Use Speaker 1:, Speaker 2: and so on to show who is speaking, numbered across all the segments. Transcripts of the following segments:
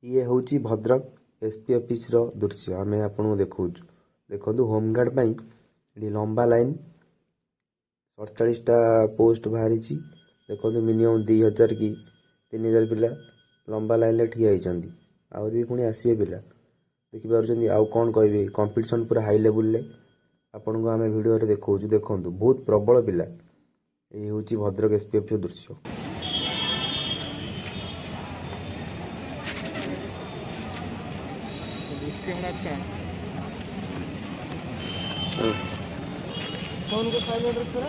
Speaker 1: ये हूँ Bhadrak SP office रो दृश्य आम आपको देखा देखो होमगार्ड ये लंबा लाइन 47टा पोस्ट बाहरी देखो मिनिमम 2000 कि 3000 पिला लंबा लाइन में ठिया होती आहरी भी पुणी आसवे पिला देखिपुर आउ कौन कह कंपटीशन पूरा हाई लेवल आपण को आम भिडियो देखा देखो बहुत प्रबल पिला ये हूँ भद्रक एसपी ऑफिस दृश्य।
Speaker 2: फोन को साइलेंट रखो ना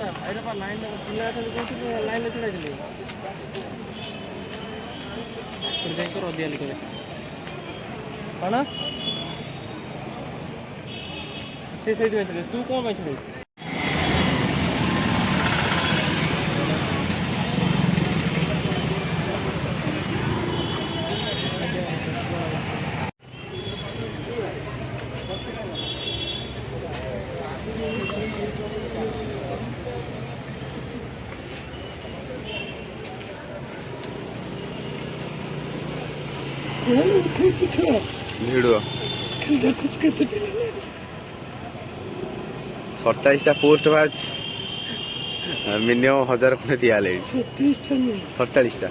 Speaker 2: ना आइडा पर लाइन में चिल्ला था कौन सी लाइन में चला चली फिर देखो रोदिया लिखो है ना से साइड में चले तू कौन में चले
Speaker 1: भिड़ 47टा पोस्ट बाहर मिनिमम 1000 खंडे दिया 47टा